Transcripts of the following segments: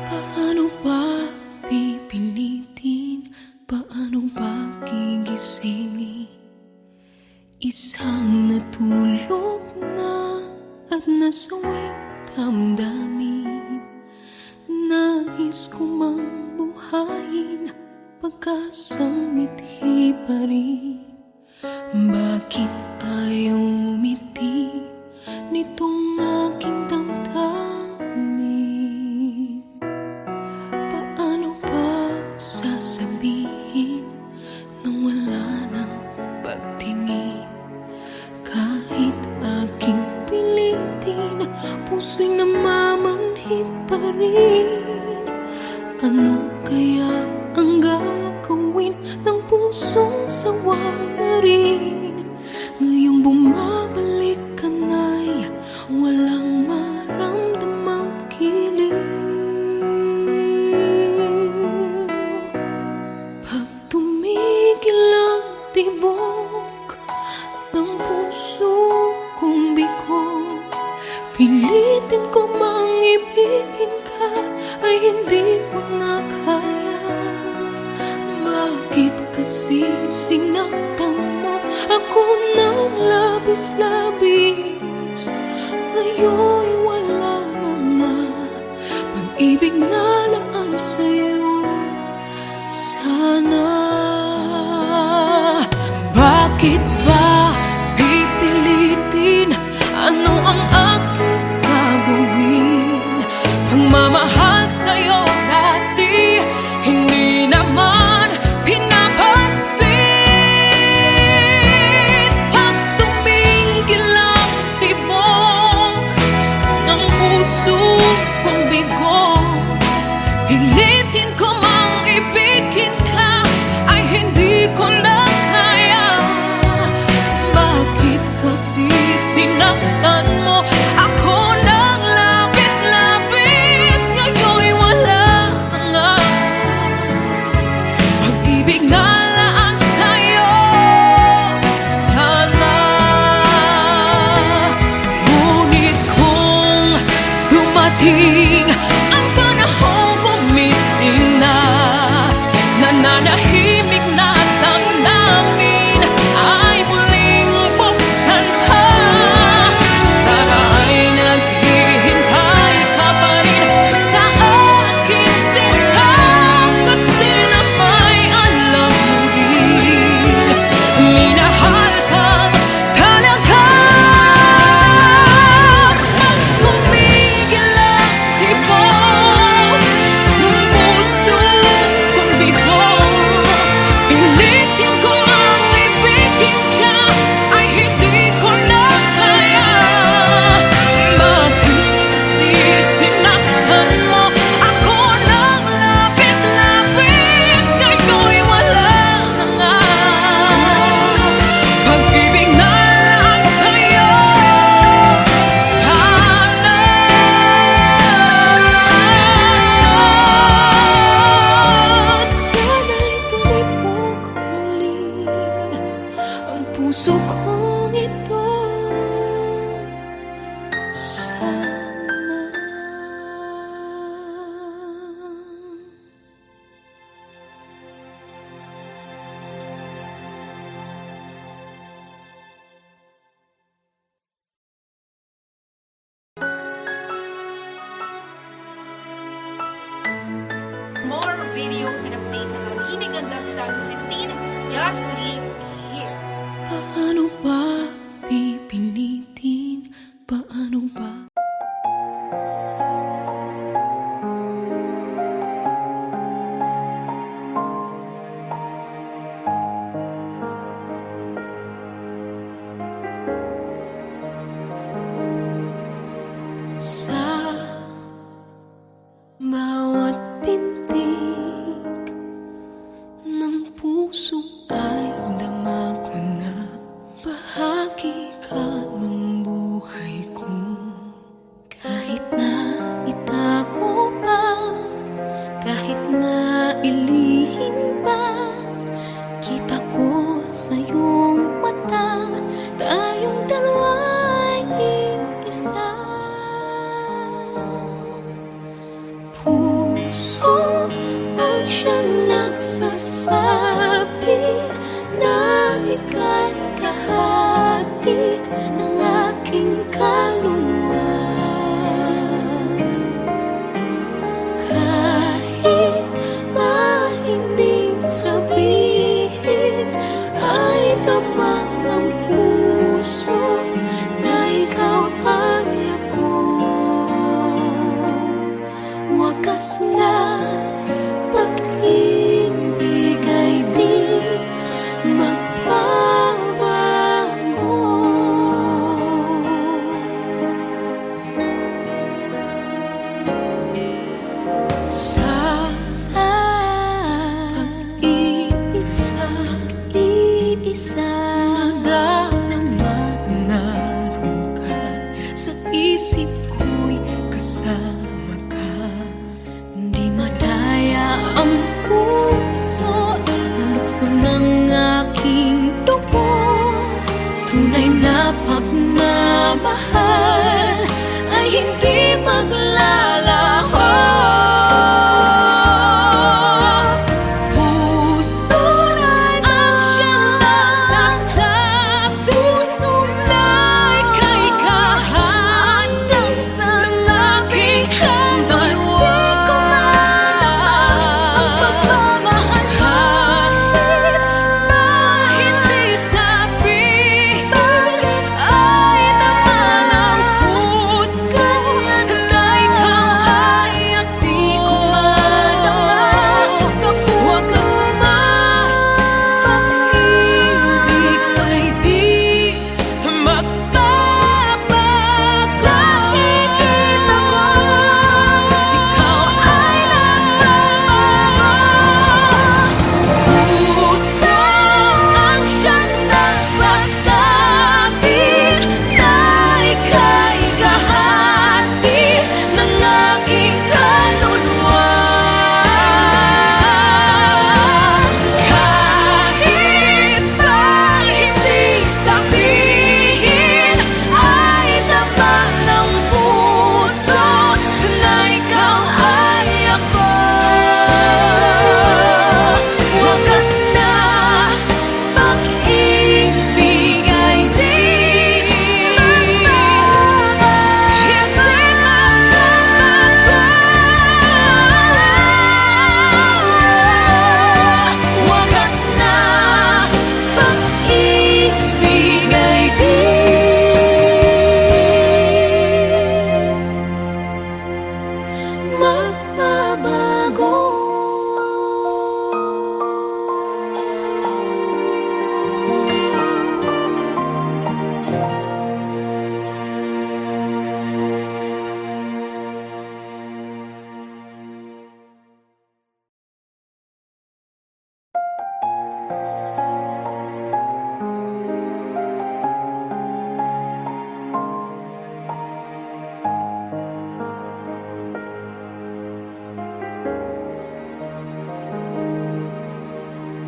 Paano ba pipilitin? Paano ba gigisingin? Isang natulog na at nasawing damdamin. Nais ko mang buhayin, pagkasang mithi pa rin. Bakit ayaw umiti nitong aking damdamin? Paano ba sasabihin nang wala nang pagtingin? Kahit aking pilitin, puso'y namamanhid pa rin. Ano kaya ang gagawin ng pusong sawa na rin? Ngayong bumabalik ka na'y walang maramdamang kilig. Pag tumigil ang tibok ng puso kong bigo, pilitin ko mang ibigin ka, ay hindi ko na kaya. Bakit kasi sinaktan mo ako ng labis-labis? Ngayon'y wala na nga pag-ibig na laan sa'yo. Sana bakit ba pipilitin? Ano ang aking gagawin? Pagmamahal sa'yo dati, hindi naman pinapansin. Pag tumigil ang tibok ng puso kong bigo, pilitin ko mang ibigin ka, ay hindi ko na kaya. Bakit kasi sinaktan mo ako ng labis-labis? Ngayon'y wala na nga pag-ibig na laan sa'yo. Sana ngunit kung dumating ang panahong gumising na, nananahimik na damdamin ay muling buksan pa. Sana ay naghihintay ka pa rin sa aking sinta, kasi na may alam mo din, minahal ka talaga. Pag tumigil ang tibok ng puso kong bigo, pilitin ko ang ibigin ka, ay hindi ko na kaya. Bakit kasi sinaktan mo ako ng labis-labis? Ngayon'y wala na nga pag-ibig na laan sa'yo. Sana sana'y tumibok muli ang puso kong ito. Sana. More videos and updates about Himig Ganda 2016, just click here. Paano ba pipilitin? Paano ba? Sa bawat pintig ng puso ay dama ko na bahagi ka ng buhay ko. Kahit na itago pa, kahit na ilihim pa, kita ko sa iyong mata, tayong dalawa'y isa. Puso nagsasabi na ika'y kahati ng aking kaluluwa. Kahit na hindi sabihin, ay damang ng puso na ikaw ay ako. Wakas na pag-ibig ay di magbabago. Sa pag-iisa nadarama na naroon ka sa isip ko'y kasama ka. Di madaya ang puso sa lukso ng aking dugo. Tunay na pagmamahal ay hindi maglalaho. Puso na'y ang siyang nagsasabi, puso na'y kay kahantang sa aking kaluluwa.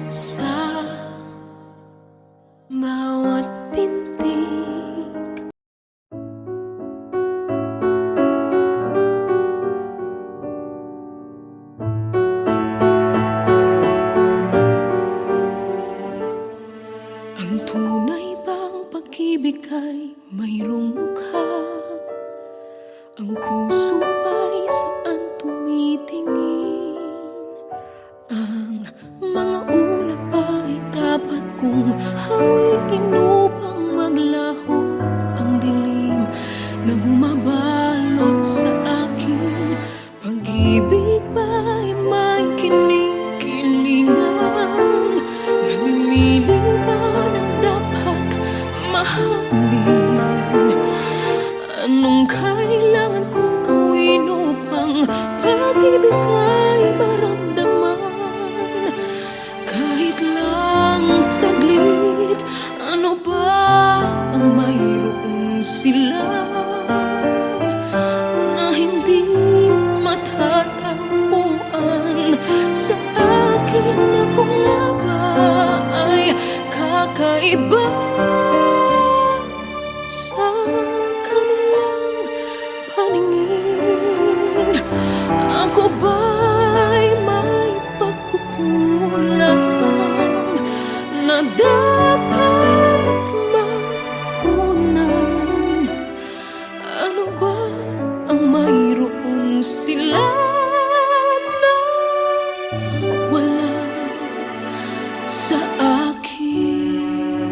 Sa bawat pintig ang tunay bang pag-ibig ay mayroong mukha? Ang puso ba'y saan tumitingin? Ang mga ulap ay dapat kong hawiin upang maglaho ang dilim na bumabalot sa akin. Pag-ibig ba'y may kinikilingan? Namimili ba ng dapat mahalin? Anong kailangan kong gawin upang pag-ibig ay maramdaman? Kahit lang saglit, ano ba ang mayroon sila na hindi matatagpuan sa akin? Ako nga ba ay kakaiba sa kanilang paningin? Ako ba'y may pagkukulang dapat mapunan? Ano ba ang mayroon sila na wala sa akin?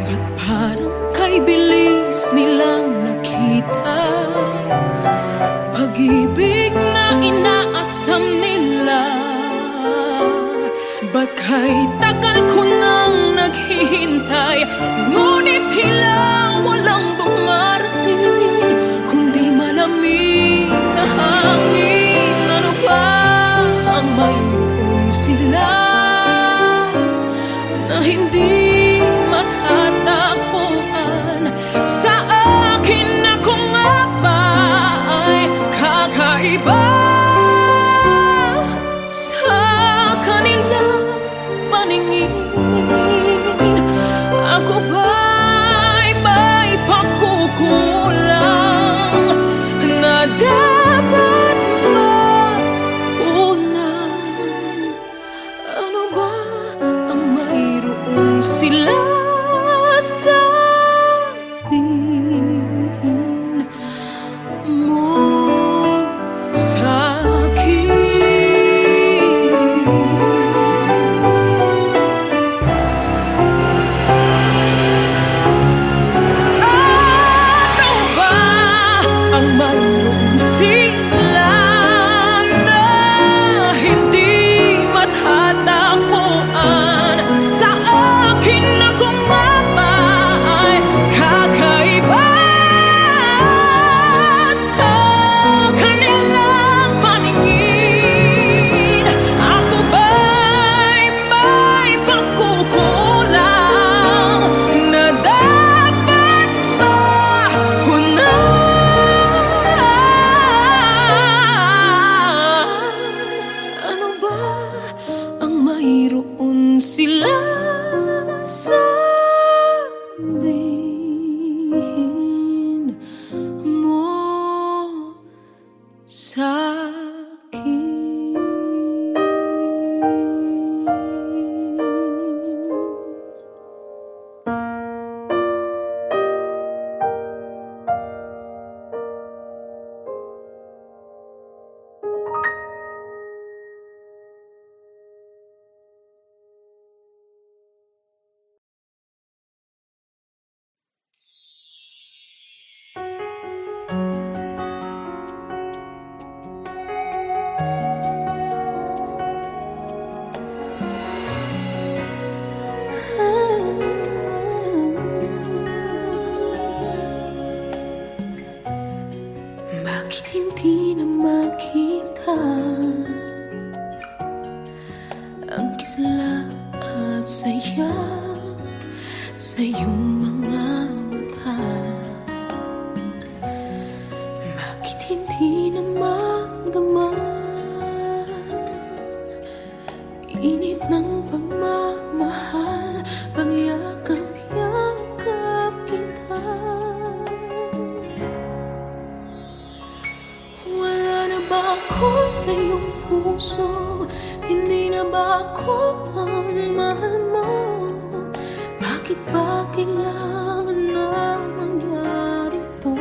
Ba't parang kay bilis nilang nakita pag-ibig na inaasam nila? Ba't kay tagal ko nang naghihintay, ngunit tila walang dumarating, kundi malamig na hangin? Ano ba ang mayroon sila na hindi matatagpuan sa akin? Ako nga ba ay kakaiba sa kanilang paningin? Ako ba'y may pagkukulang na dapat mapunan? Ano ba ang mayroon sila sa akin mo sa akin? Ano ba ang mayroon sila na hindi matatagpuan sa akin? Ako nga ba ay kakaiba sa kanilang paningin? Ako ba'y may pagkukulang na dapat mapunan? Ano ba ang mayroon sila sabihin mo sa akin? Bakit hindi na makita ang kisla at saya sa iyong mga mata? Bakit hindi na magdama init ng pagmamahal, pagyakap-yakap kita? Wala na ba ako sa iyong puso? Hindi na ba ako ang mahal mo? Bakit ba kailangan na mangyari to?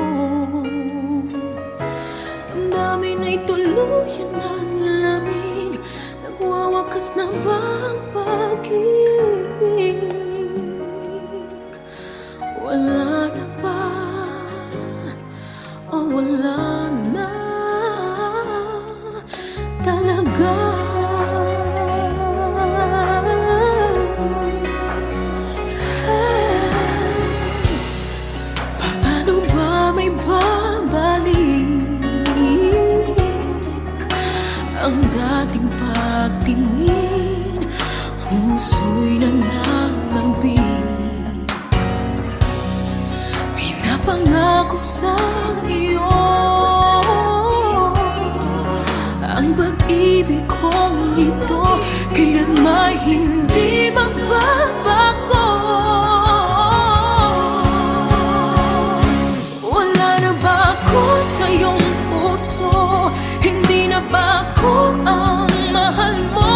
Damdamin ay tuluyan ng lamig, nagwawakas na ba ang pag-ibig? Wala na ba o wala na talaga? Paano ba may babalik ang dating pagtingin? Puso'y nananabik, pinapangako sa iyo ang pag-ibig kong ito kailanman hindi magbabago. Wala na ba ako sa iyong puso? Hindi na ba ako ang mahal mo?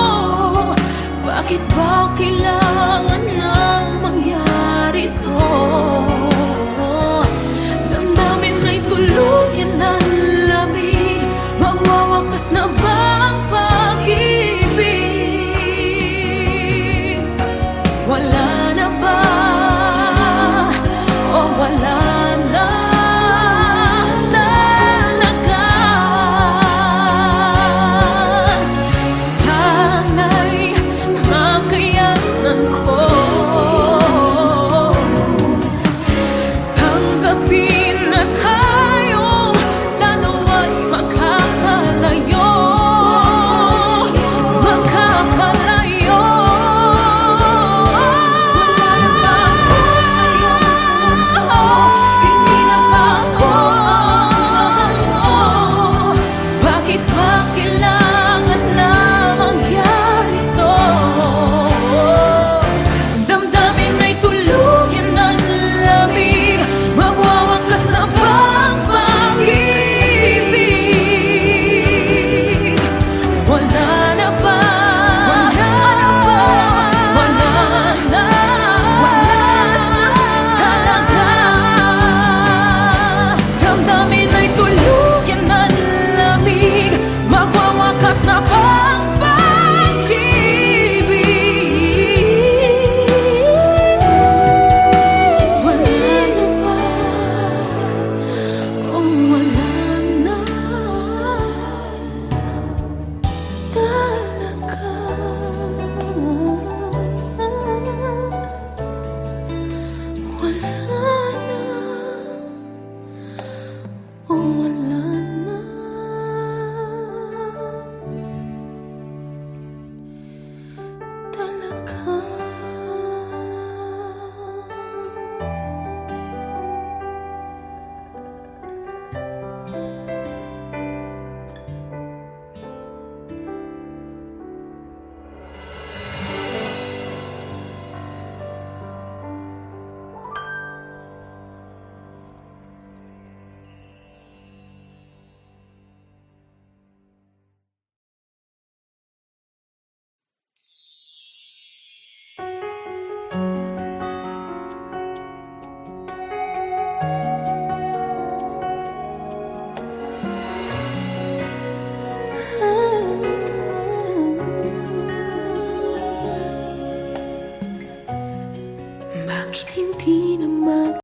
Bakit hindi naman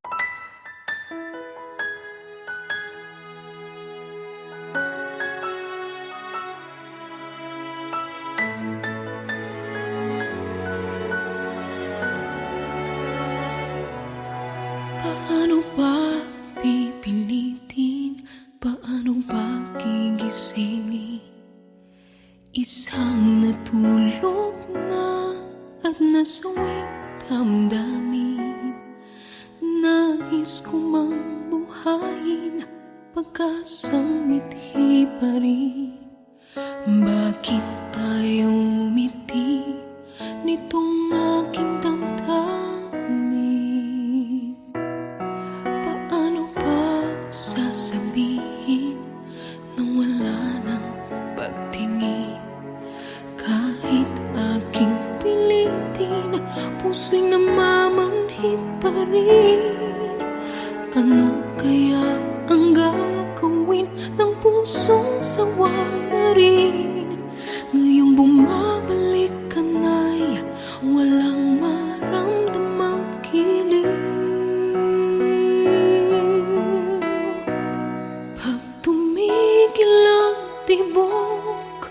paano ba pipilitin? Paano ba gigisingin? Isang natulog na at nasawing damdamin. Nais ko mang buhayin, pagkasang mithi pa rin. Bakit ayaw umiti nitong aking damdamin? Paano ba sasabihin nang wala nang pagtingin? Kahit aking pilitin, puso'y namamanhid pa rin. Ano kaya ang gagawin ng pusong sawa na rin? Ngayong bumabalik ka na'y walang maramdamang kilig. Pag tumigil ang tibok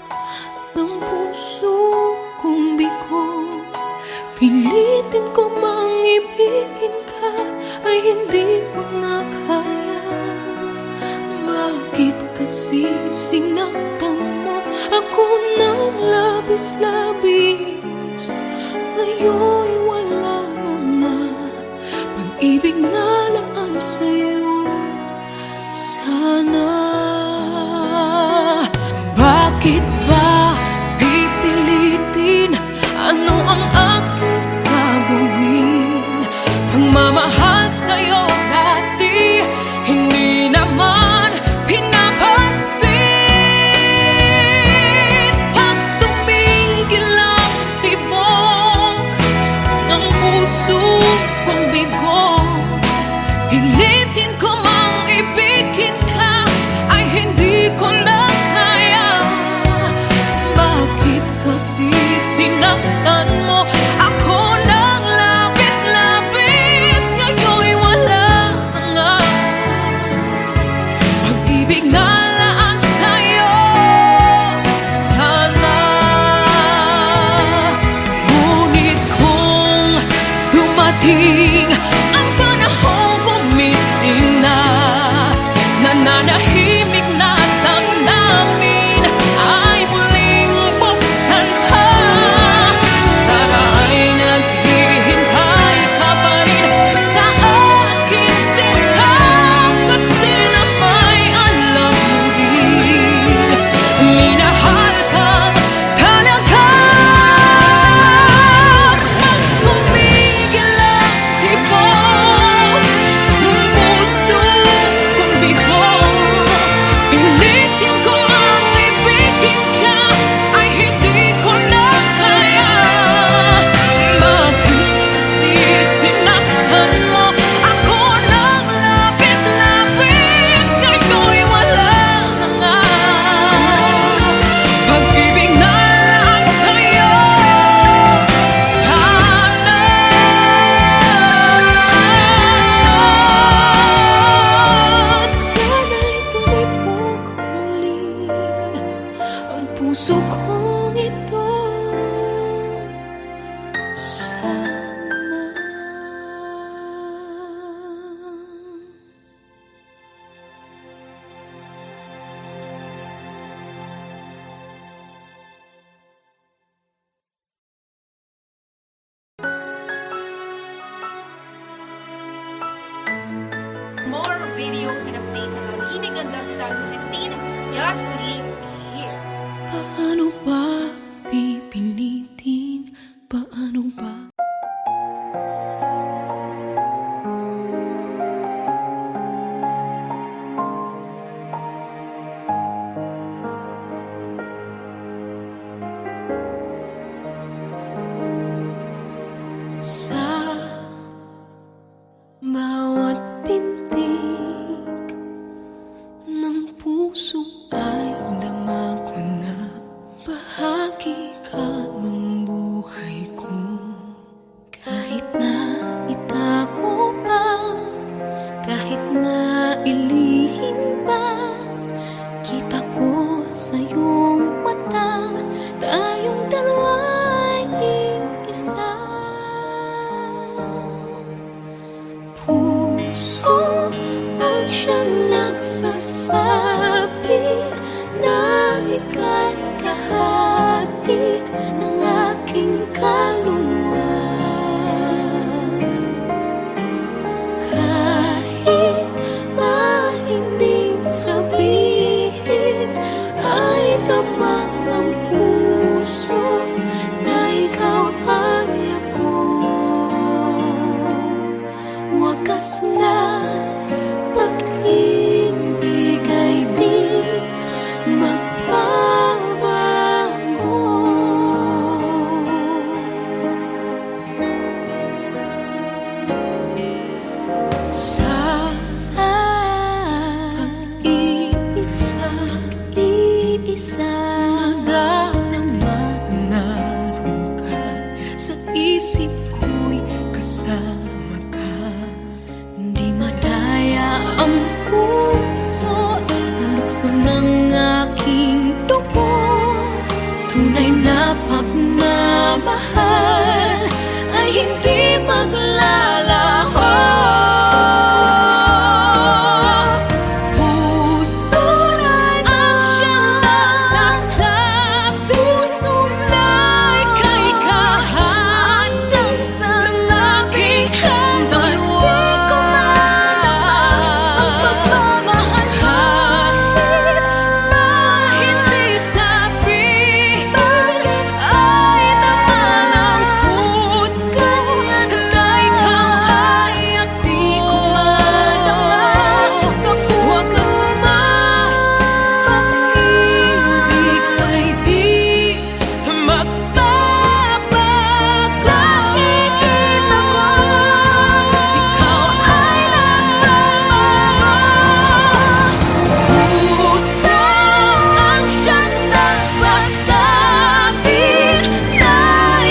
ng puso kong bigo, pilitin ko mang ibigin ka, ay hindi ko na kaya. Bakit kasi sinaktan mo ako ng labis-labis? Ngayon'y wala na nga pag-ibig na laan sa'yo. Sana bakit ba pipilitin? Ano ang aking gagawin? Pagmamahal sa'yo dati, hindi naman pinapansin. Pag tumigil ang tibok ng puso kong bigo, pilitin ko mang ibigin ka, ay hindi ko na kaya. Bakit kasi sinaktan mo ako ng labis-labis? Ngayon'y wala na nga pag-ibig na laan sa'yo. Sana ngunit kung dumating ang panahong gumising na, nananahimik na damdamin ay muling buksan pa. Sana ay naghihintay ka pa rin sa aking sinta, kasi na may alam mo din, minahal kang talaga. Pag tumigil ang tibok ng puso kong bigo, pilitin ko mang ibigin ka, ay hindi ko na kaya. Bakit kasi sinaktan mo ako ng labis-labis? Ngayon'y wala na nga pag-ibig na laan sa'yo. Sana'y tumibok muli ang puso kong ito. Sana More videos and updates sa Malihimig Ganda 2016, just click here. paano ba pipilitin? Paano ba? Sa bawat pintig ng puso ay sa iyong mata, tayong dalawa'y iisa. Puso ang siyang nagsasabi na ika'y kahati ng aking kaluluwa. Kahit na hindi sabihin, ay damang ng puso na ikaw ay ako. Wakas na pag-ibig ay di magbabago. Sa pag-iisa, nadarama na naroon ka sa isip ko'y kasama ka. Di madaya ang puso sa lukso ng aking dugo. Tunay na pagmamahal ay hindi maglalaho. Puso na ang siyang nagsasabi, puso na ika'y kahati ng aking kaluluwa. Ang pagmamahal kahit na hindi sabihin, ay naman ang puso na ikaw ay di ko madama. Sa wakas na pag-ibig ay di magbabago. Nakikita ko ikaw ay puso ang siyang nagsasabi na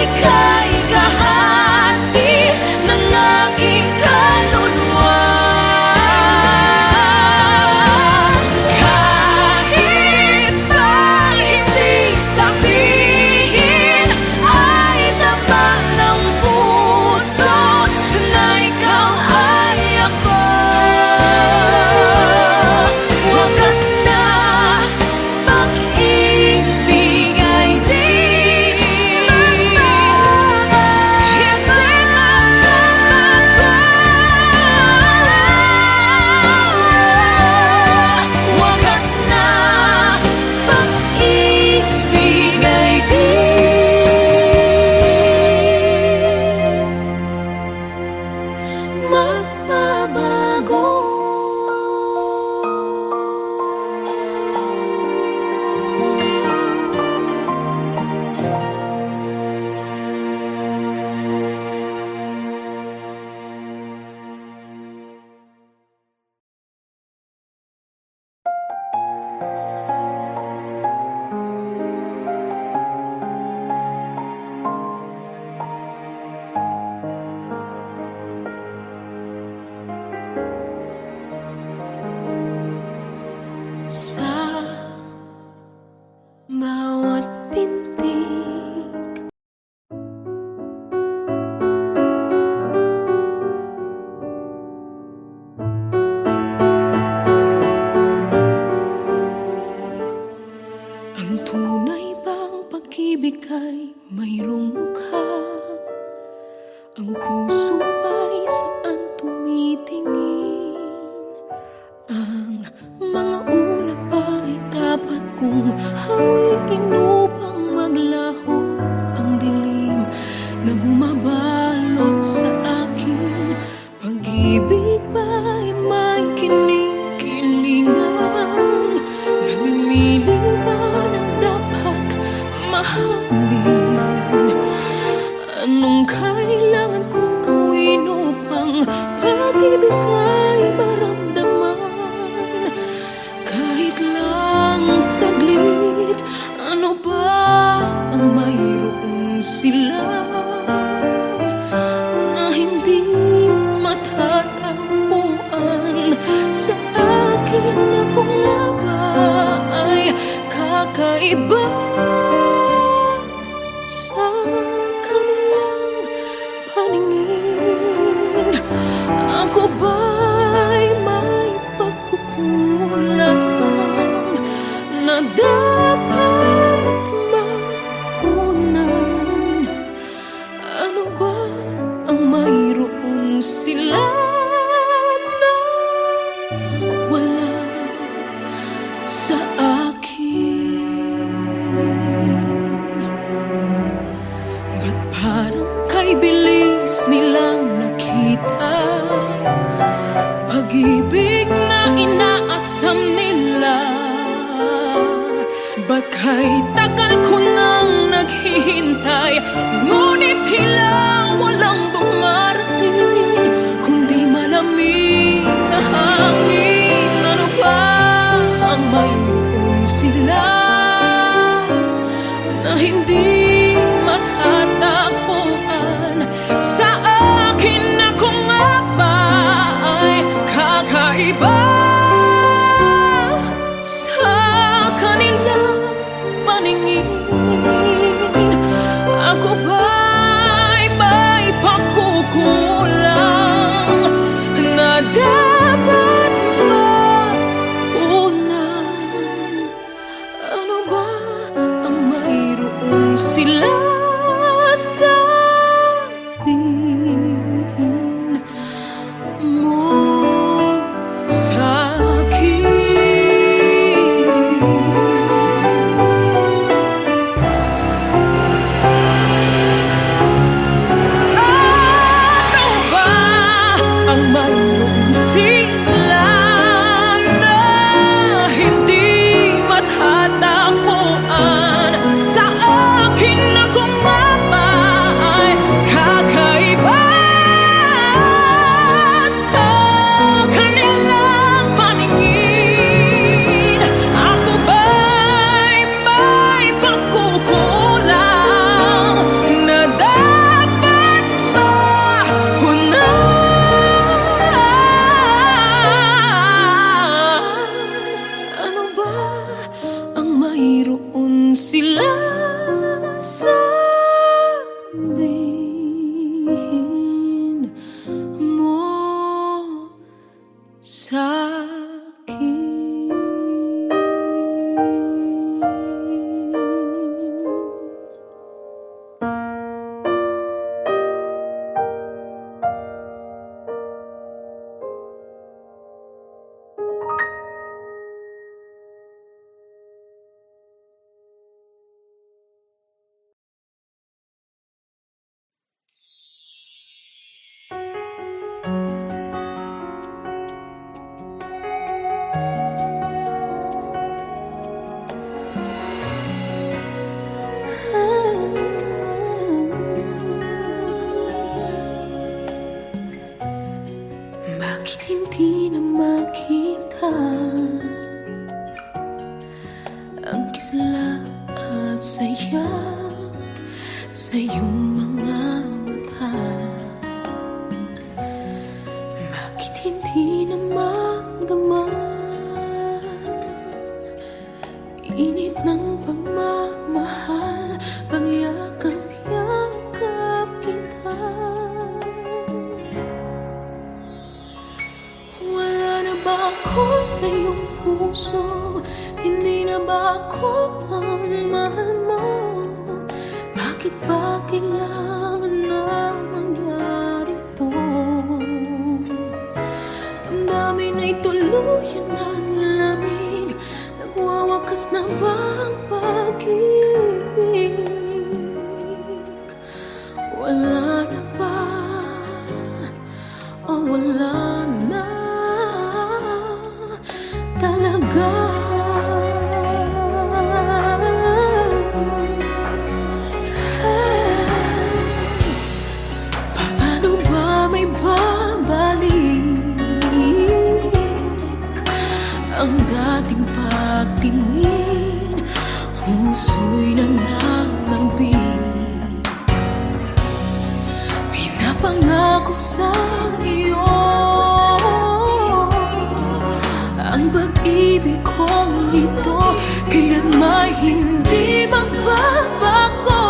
ika'y kahati ng aking kaluluwa. Kahit pa hindi sabihin, ay damang ng puso na ikaw ay ako. Wakas na pag-ibig ay di magbabago. Wakas na pag-ibig ay di magbabago. Sa bawat pintig, ang tunay bang pag-ibig ay mayroong mukha? Ang puso ba'y saan tumitingin? Ang mga ulap ay dapat kong hawiin upang maglaho ang dilim na bumabalot sa akin. Pag-ibig ba'y may kinikilingan? Namimili ba ng dapat mahalin? Anong kailangan kong gawin upang pag-ibig ay maramdaman? Kahit lang saglit, ano ba ang mayroon sila na hindi matatagpuan sa akin? Ako nga ba ay na dapat mapunan. Ano ba ang mayroon sila na wala sa akin? Ba't parang kay bilis nilang nakita pag-ibig na inaasam nila? Ba't kay tagal ko nang naghihintay, ngunit hilang walang dumarating, kundi malamig na hangin? Ano ba ang mayroon sila na hindi matatakbuhan sa akin? Ako nga ba ay kakaiba sa kanilang paningin? Ako ba'y may pagkukulang na dapat mapunan? Ano ba ang mayroon sila sa akin mo sa akin? Ano ba ang mayroon sila na hindi matatakbuhan sa akin? Ako nga ba ay kakaiba sa kanilang paningin? Ako ba'y may pagkukulang na dapat mapunan? Ano ba ang mayroon sila sa sabihin mo sa akin? Bakit hindi na makita ang kisla at saya sa iyong mga mata? Bakit hindi na magdama init ng pagmamahal, pagyakap-yakap kita? Wala na ba ako sa iyong puso? Hindi na ba ako ang mahal mo? Bakit ba kailangan na mangyari to? Damdamin ay tuluyan ng lamig, nagwawakas na ba ang pag-ibig? Wala na ba o wala na talaga? Paano ba may babalik ang dating pagtingin? Puso'y nananambing, pinapangako sa iyo ang pag-ibig kong ito, kailanman hindi magbabago.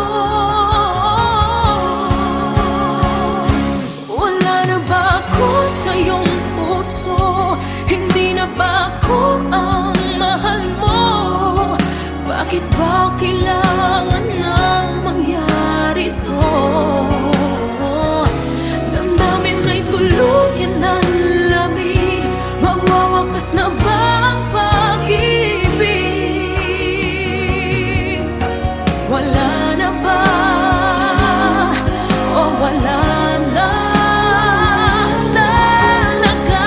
Wala na ba ako sa iyong puso? Hindi na ba ako ang mahal mo? Bakit ba kailangan nang mangyari to? Damdamin ay tuluyan ng lamig. Magwawakas na ba ang pag-ibig? Wala na ba? O wala na talaga?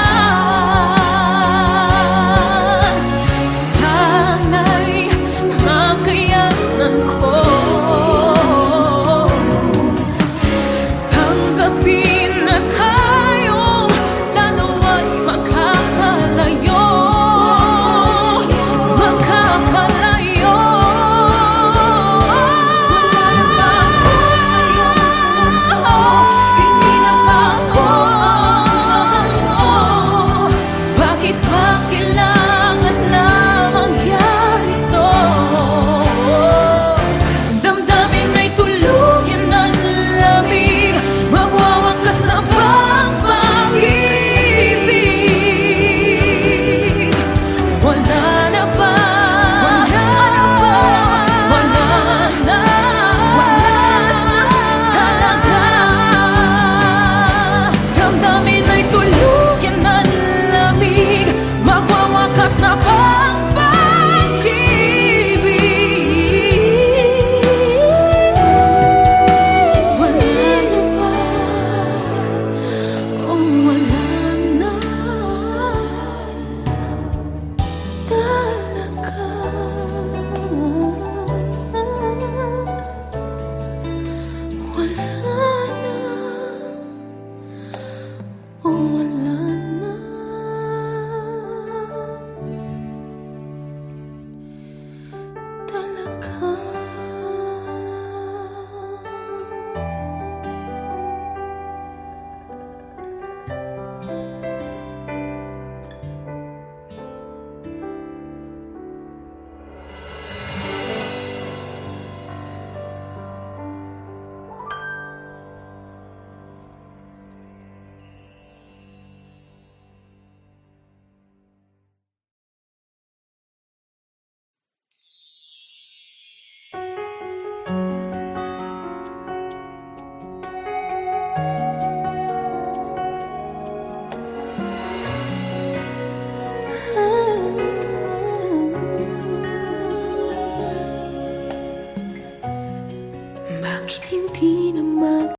Sana'y makayanan ko tanggapin na tayong dalawa'y makakalayo. Makakalayo. Wala na ba ako sa iyong puso? Hindi na ba ako mahal mo? Bakit ba kailangan na mangyari to? Damdamin ay tuluyan ng lamig. Magwawakas na ba ang pag-ibig? Wala na ba? Wala na ba? Wala na talaga. Damdamin ay tuluyan ng lamig. Magwawakas na ba ang pag-ibig? Wala na ba? O wala na talaga? Wala na o wala na talaga? Bakit hindi naman